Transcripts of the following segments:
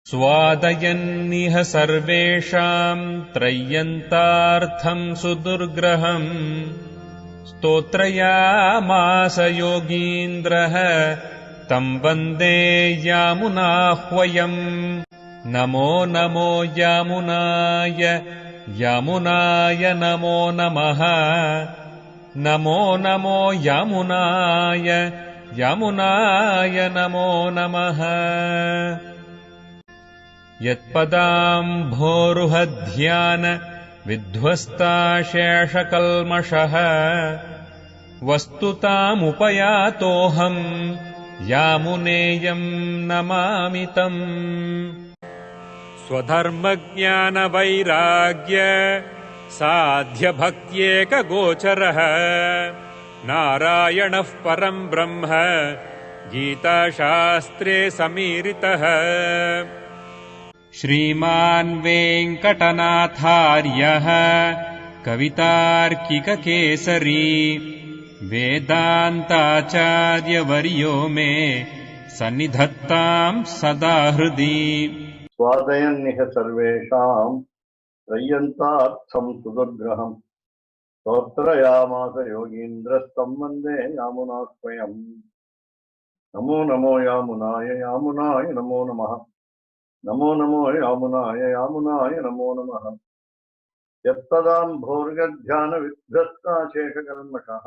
स्वादयन्निह सर्वेषाम् त्रय्यन्तार्थम् सुदुर्ग्रहम् स्तोत्रयामास योगीन्द्रः तम् वन्दे यामुनाह्वयम् नमो नमो यामुनाय यामुनाय नमो नमः नमो नमो यामुनाय यामुनाय नमो नमः यत्पदाम्भोरुहध्यान विध्वस्ताशेषकल्मषः वस्तुतामुपयातोऽहम् यामुनेयम् नमामि तम् स्वधर्मज्ञानवैराग्य साध्यभक्त्येकगोचरः नारायणः परम् ब्रह्म गीताशास्त्रे समीरितः श्रीमान् वेङ्कटनाथार्यः कवितार्किककेसरी वेदान्ताचार्यवर्यो मे सन्निधत्ताम् सदा हृदि स्वादयन्निह सर्वेषाम् त्रय्यन्तार्थम् सुदुर्ग्रहम् स्तोत्रयामास योगीन्द्रस्तम् वन्दे यामुनाह्वयम् नमो नमो यामुनाय यामुनाय नमो नमः नमो नमो यामुनाय यामुनाय नमो नमः यत्पदाम्भोर्गध्यानविध्वस्ताशेषकल्मषः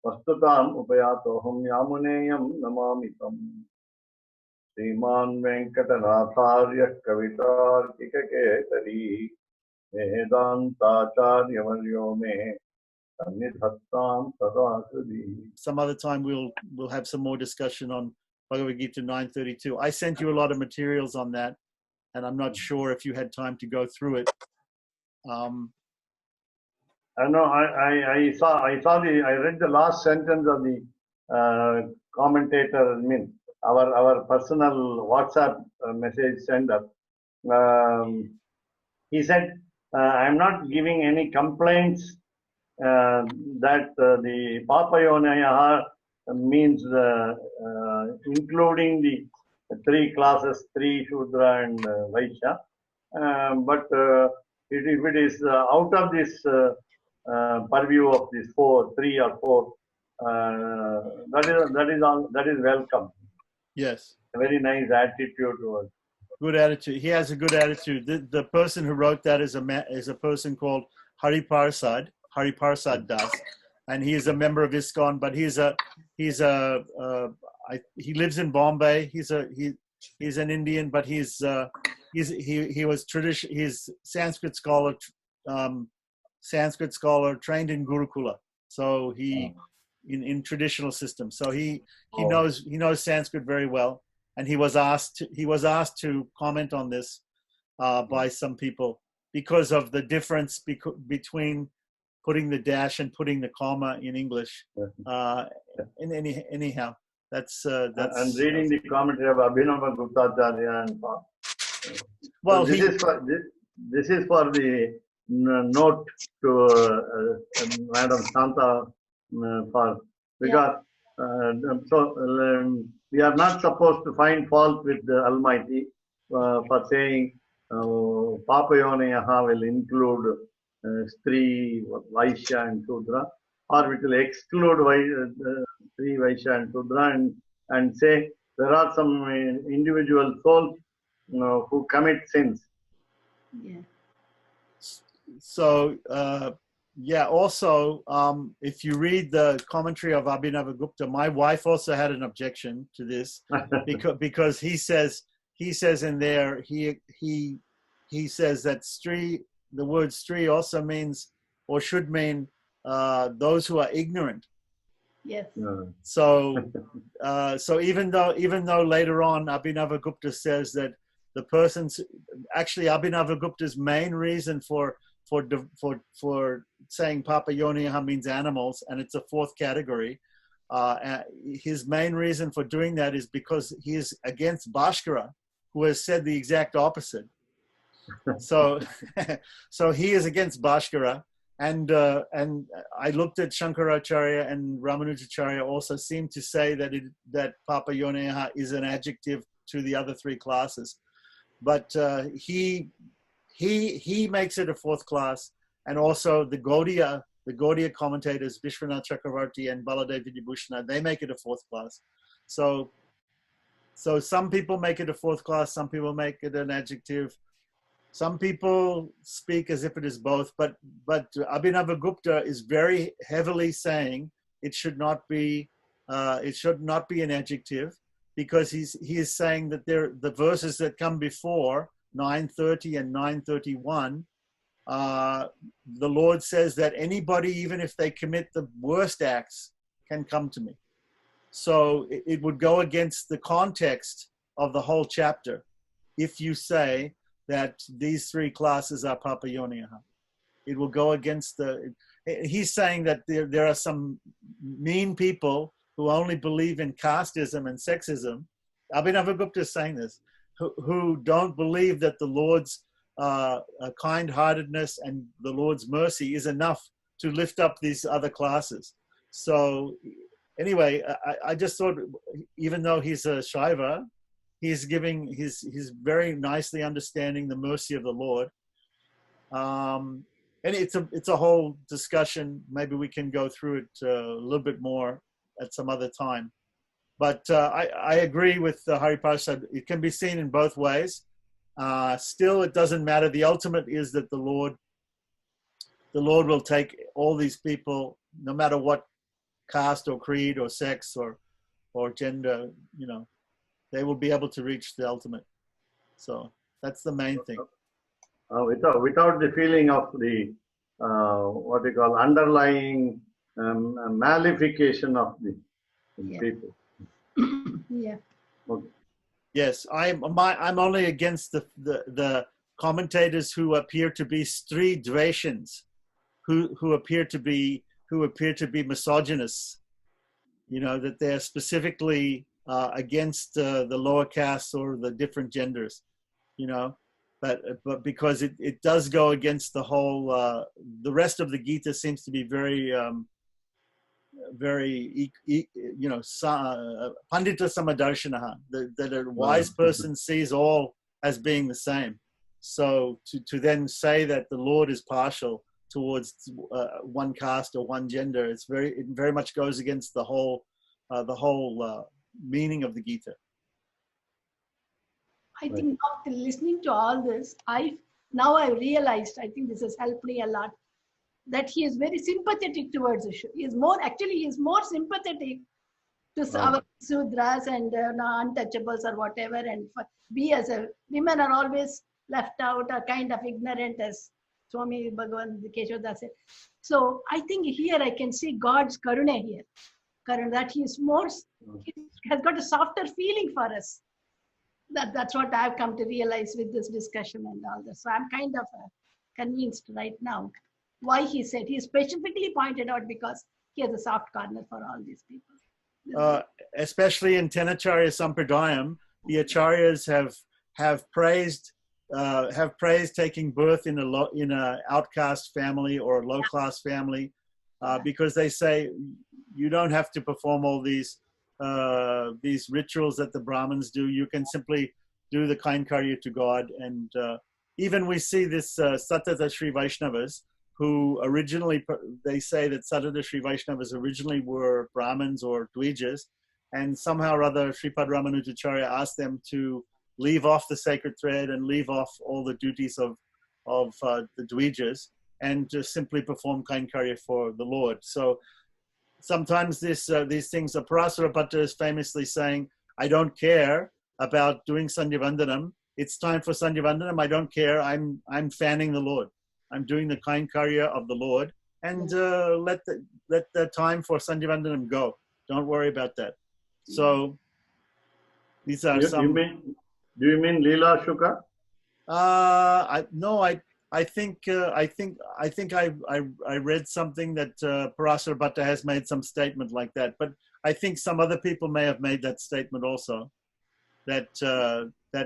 वस्तुताम् उपयातोऽहम् यामुनेयम् नमामि तम् श्रीमान् वेङ्कटनाथार्यः कवितार्किककेसरी वेदान्ताचार्यवर्यो मे सन्निधत्ताम् सदा हृदि. Some other time we'll have some more discussion on Bhagavad Gita 932. I sent you a lot of materials on that, and I'm not sure if you had time to go through it. I know I read the last sentence of the commentator, our personal WhatsApp message sender. He said, I'm not giving any complaints that the Papayonaya means including the three classes, three Shudra and Vaishya. But if it is out of this purview of these three or four, that is welcome. Yes. A very nice attitude towards. Good attitude. He has a good attitude. The person who wrote that is a person called Hari Parsad Das, and he is a member of ISKCON. But he lives in Bombay. He's an Indian, but he was he's Sanskrit scholar trained in Gurukula. So he in traditional system. So he knows Sanskrit very well. And he was asked to comment on this by some people because of the difference between putting the dash and putting the comma in English. Anyhow, that's. I'm reading the commentary of Abhinava Guptacharya and. Well, so this is for the note to Madam Santa because we are not supposed to find fault with the Almighty for saying Papayonayaha will include Stri, Vaishya and Shudra, or it will exclude Stri, Vaishya and Shudra and say there are some individual souls who commit sins. Yeah. So, also, if you read the commentary of Abhinava Gupta, my wife also had an objection to this because he says in there he says that the word Stri also means or should mean those who are ignorant. Yes. So even though later on Abhinava Gupta says that the person's actually Abhinava Gupta's main reason for saying Papayoniyaha means animals, and it's a fourth category. His main reason for doing that is because he is against Bhaskara, who has said the exact opposite. So he is against Bhaskara, and I looked at Shankaracharya and Ramanujacharya also seem to say that Papayoniyaha is an adjective to the other three classes. but he makes it a fourth class, and also the Gaudiya commentators Vishwanath Chakravarti and Baladev Vidyabhushana, they make it a fourth class. So some people make it a fourth class, some people make it an adjective, some people speak as if it is both, but Abhinavagupta is very heavily saying it should not be an adjective, because he is saying that the verses that come before 9:30 and 9:31, the Lord says that anybody, even if they commit the worst acts, can come to me. So it would go against the context of the whole chapter if you say that these three classes are papayoniyaha. It will go against he's saying that there are some mean people who only believe in casteism and sexism. Abhinavagupta is saying this, who don't believe that the Lord's kind-heartedness and the Lord's mercy is enough to lift up these other classes. So anyway, I just thought, even though he's a Shaiva, he's very nicely understanding the mercy of the Lord. And it's a whole discussion. Maybe we can go through it a little bit more at some other time. But I agree with Hari Prasad. It can be seen in both ways. Still, it doesn't matter. The ultimate is that the Lord will take all these people, no matter what caste or creed or sex or gender, they will be able to reach the ultimate. So that's the main thing. Without the feeling of the what you call underlying malification of the people. Yeah. Okay. Yes, I'm only against the commentators who appear to be Stri Dveshans, who appear to be misogynists. That they're specifically against the lower castes or the different genders. But because it does go against the whole, the rest of the Gita seems to be very pandita samadarshanaha, that a wise person sees all as being the same. So to then say that the Lord is partial towards one caste or one gender, it very much goes against the whole meaning of the Gita. I think after listening to all this, I realized, I think this has helped me a lot, that he is very sympathetic towards Ishu. He is more sympathetic to our Sudras and untouchables or whatever, and we as women are always left out or kind of ignorant, as Swami Bhagavan Keshavdas said. So I think here I can see God's karuna here. That he has got a softer feeling for us. That's what I've come to realize with this discussion and all this. So I'm kind of convinced right now why he said, he specifically pointed out because he has a soft corner for all these people. Especially in Tenacharya Sampradayam, the Acharyas have praised taking birth in a outcast family or a low class family, because they say you don't have to perform all these rituals that the Brahmins do. You can simply do the kind karya to God. And even we see this Satata Sri Vaishnavas, who originally, they say that Satata Sri Vaishnavas originally were Brahmins or Dvijas, and somehow or other Sripad Ramanujacharya asked them to leave off the sacred thread and leave off all the duties of the Dvijas and just simply perform kind karya for the Lord. So sometimes these things, Parasara Bhatta is famously saying, I don't care about doing Sandhya Vandanam. It's time for Sandhya Vandanam. I don't care. I'm fanning the Lord. I'm doing the kind karya of the Lord, and let the time for Sandhya Vandanam go. Don't worry about that. So these are some. Do you mean Leela Shuka? I think I read something that Parasara Bhatta has made some statement like that, but I think some other people may have made that statement also, that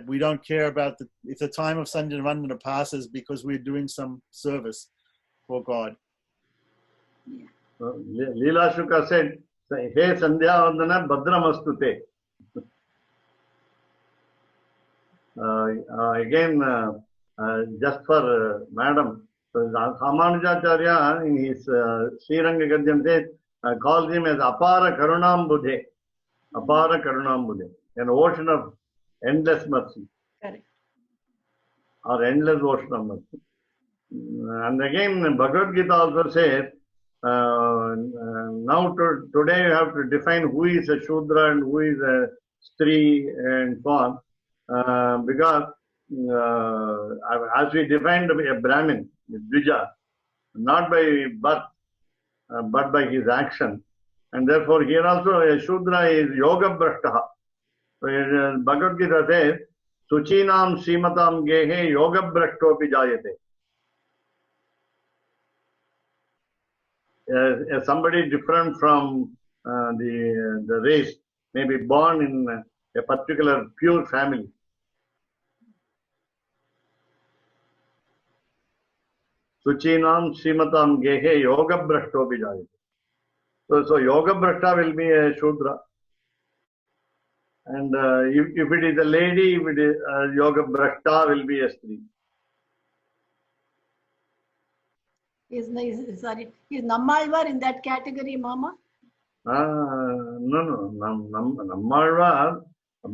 we don't care about if the time of Sandhya Vandana passes because we're doing some service for God. Leela Shuka said, "Hey Sandhya Vandana Bhadramastute." Again, just for Madam, so Ramanujacharya in his Sriranga Gadyam says, calls him as Apara Karunambudhe. Apara Karunambudhe, an ocean of endless mercy. Correct. Or endless ocean of mercy. And again, Bhagavad Gita also says, now today you have to define who is a Shudra and who is a Stri and so on. Because as we defined a Brahmin, Dvija, not by birth, but by his action. And therefore here also a Shudra is Yoga Brashtaha. So Bhagavad Gita says, Suchinam Srimatam Gehe Yoga Brashtopi Jayate. Somebody different from the race may be born in a particular pure family. Suchinam Srimatam Gehe Yoga Brashtopi Jayate. So Yoga Brashta will be a Shudra. And if it is a lady, if it is Yoga Brashta will be a Stri. Is Nammalvar in that category, Mama? No. Nammalvar,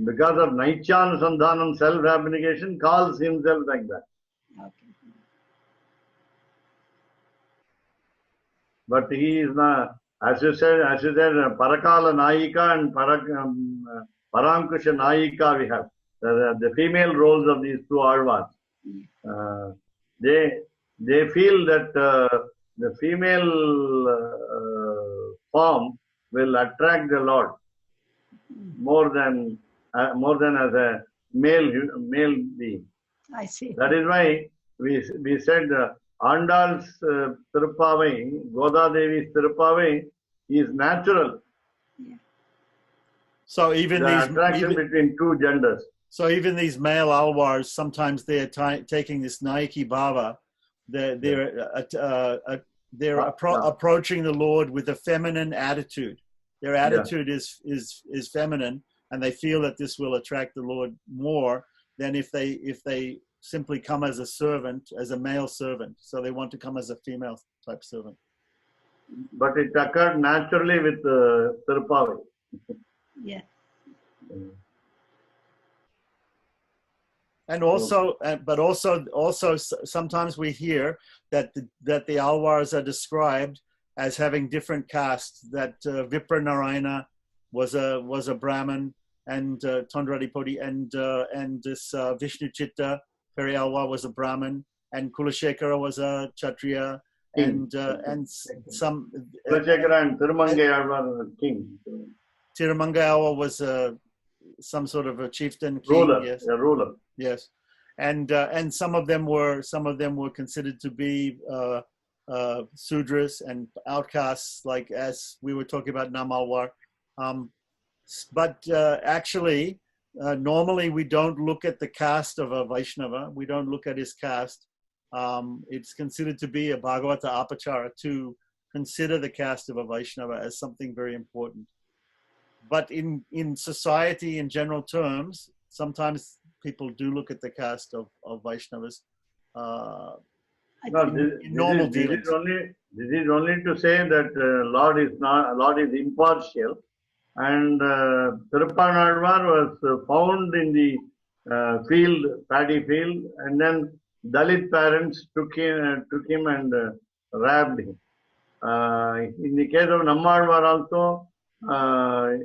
because of Naichana Sandhanam, self-abnegation, calls himself like that. Okay. But he is not, as you said, Parakala Naika and Parankusha Naika we have. The female roles of these two Alvars. They feel that the female form will attract the Lord more than as a male being. I see. That is why we said Andal's Tirupavai, Goda Devi's Tirupavai is natural. Yeah. So even The these attraction between two genders. So even these male alvars, sometimes they're taking this Naiki Bhava. They're approaching the Lord with a feminine attitude. Their attitude is feminine, and they feel that this will attract the Lord more than if they simply come as a servant, as a male servant. So they want to come as a female type servant. But it occurred naturally with Tirupavai. Yeah. And also, but also, sometimes we hear that the Alvars are described as having different castes. That Vipra Narayana was a Brahmin, and Tondradipodi and this Vishnu Chitta Peri Alvar was a Brahmin, and Kulashekara was a Kshatriya, and some Kulashekara and Tirumangayar were king. Tirumangayar was some sort of a chieftain king. Ruler, yes. a ruler. Yes, and some of them were considered to be Sudras and outcasts, like as we were talking about Namalwar. But actually, normally we don't look at the caste of a Vaishnava. We don't look at his caste. It's considered to be a Bhagavata Apachara to consider the caste of a Vaishnava as something very important. But in society, in general terms, sometimes people do look at the caste of Vaishnavas. This is only to say that Lord is impartial, and Tirupanalvar was found in the paddy field, and then Dalit parents took him and raped him. In the case of Nammalvar also, a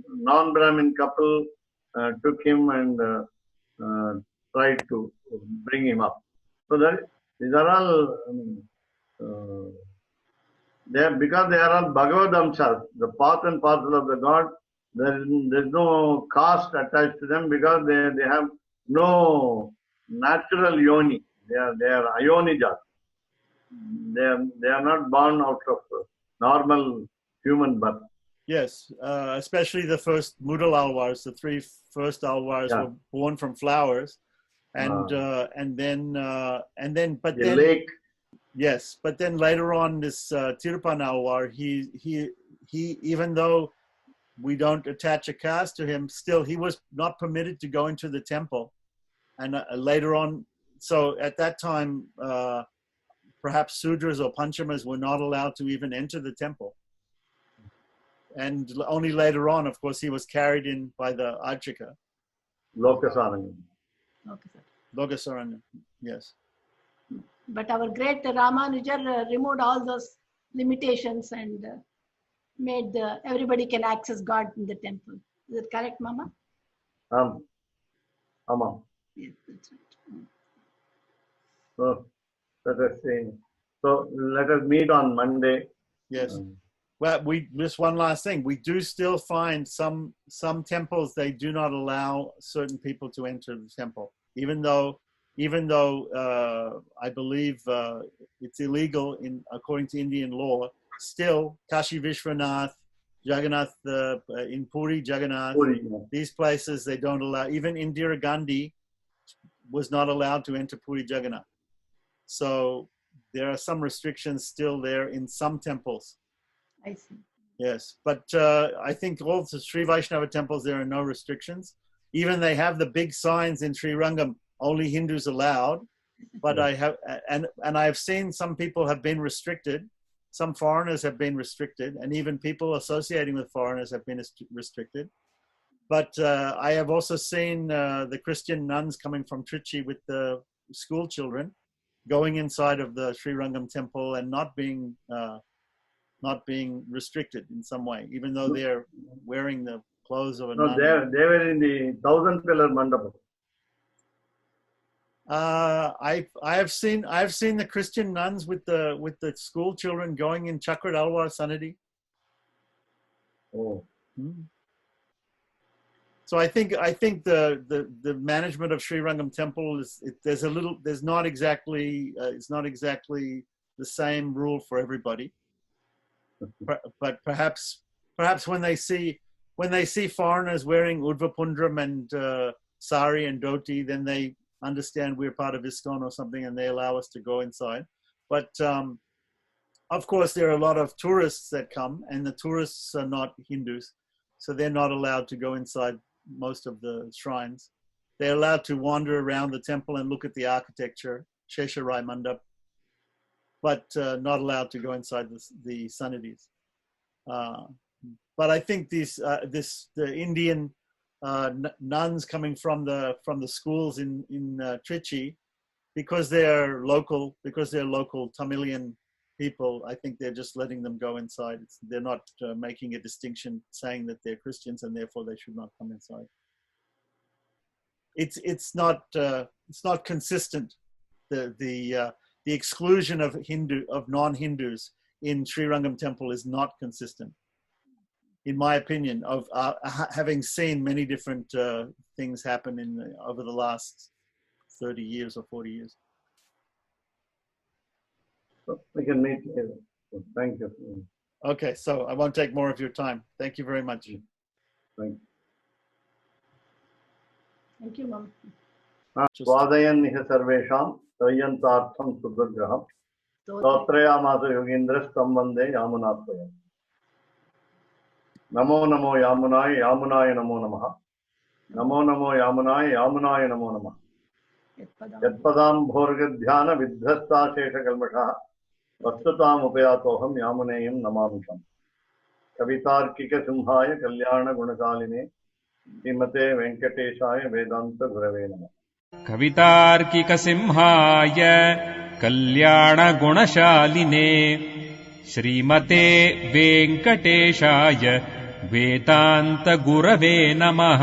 non-Brahmin couple took him and tried to bring him up. So these are all because they are all Bhagavad-amsas, the part and parcel of the God. There's no caste attached to them because they have no natural yoni. They are ayonijas. They are not born out of normal human birth. Yes, especially the first Mudal Alvars, the three first Alvars were born from flowers, and then lake. Yes, but then later on, this Tirupan Alvar, he even though we don't attach a caste to him. Still, he was not permitted to go into the temple. And later on, so at that time, perhaps Sudras or Panchamas were not allowed to even enter the temple. And only later on, of course, he was carried in by the Archika. Lokasaranya. Okay, sir. Logasaranya, yes. But our great Ramanujar removed all those limitations and made everybody can access God in the temple. Is it correct, Mama? Ama. Yes, that's right. So let us see. So let us meet on Monday. Yes. Well, just one last thing. We do still find some temples, they do not allow certain people to enter the temple, even though I believe it's illegal according to Indian law. Still, Kashi Vishwanath, Jagannath in Puri, Jagannath, Puri, yeah. these places they don't allow. Even Indira Gandhi was not allowed to enter Puri Jagannath. So there are some restrictions still there in some temples. I see. Yes, but I think all the Sri Vaishnava temples, there are no restrictions. Even they have the big signs in Sri Rangam, only Hindus allowed. But I have, and I've seen some people have been restricted. Some foreigners have been restricted, and even people associating with foreigners have been restricted. But I have also seen the Christian nuns coming from Trichy with the school children going inside of the Sri Rangam temple and not being restricted in some way, even though they're wearing the clothes of a nun. No, they were in the 1,000-pillar mandapa. I've seen the Christian nuns with the school children going in Chakra Alwar Sanadi. Oh. So I think the management of Sri Rangam temple it's not exactly the same rule for everybody. But perhaps when they see foreigners wearing Udvapundram and sari and dhoti, then they understand we're part of ISKCON or something, and they allow us to go inside. But of course, there are a lot of tourists that come, and the tourists are not Hindus, so they're not allowed to go inside most of the shrines. They're allowed to wander around the temple and look at the architecture, Shesharai Mandap, but not allowed to go inside the Sannidhis. But I think the Indian nuns coming from the schools in Trichy, because they're local Tamilian people, I think they're just letting them go inside. They're not making a distinction, saying that they're Christians and therefore they should not come inside. It's not consistent. The exclusion of non-Hindus in Sri Rangam temple is not consistent, in my opinion, of having seen many different things happen over the last 30 years or 40 years. So we can meet later. So thank you. Okay, so I won't take more of your time. Thank you very much. Thank you. Thank you, Mom. Vadayan niha sarvesham tayantartham sudragraham Totrayamasa yogindras vande yamunataya. Namo namo yamunaya yamunaya namo namaha. Namo namo yamunaya yamunaya namo namaha. Yatpadam bhorgadhyana vidhasta shesha kalmasha vastutam upayatoham yamunayam namamisham. Kavitarkika simhaya kalyana gunakaline Srimate Venkateshaya Vedanta Gurave Namah. कवितार्किकसिंहाय कल्याणगुणशालिने श्रीमते वेङ्कटेशाय वेदान्तगुरवे नमः।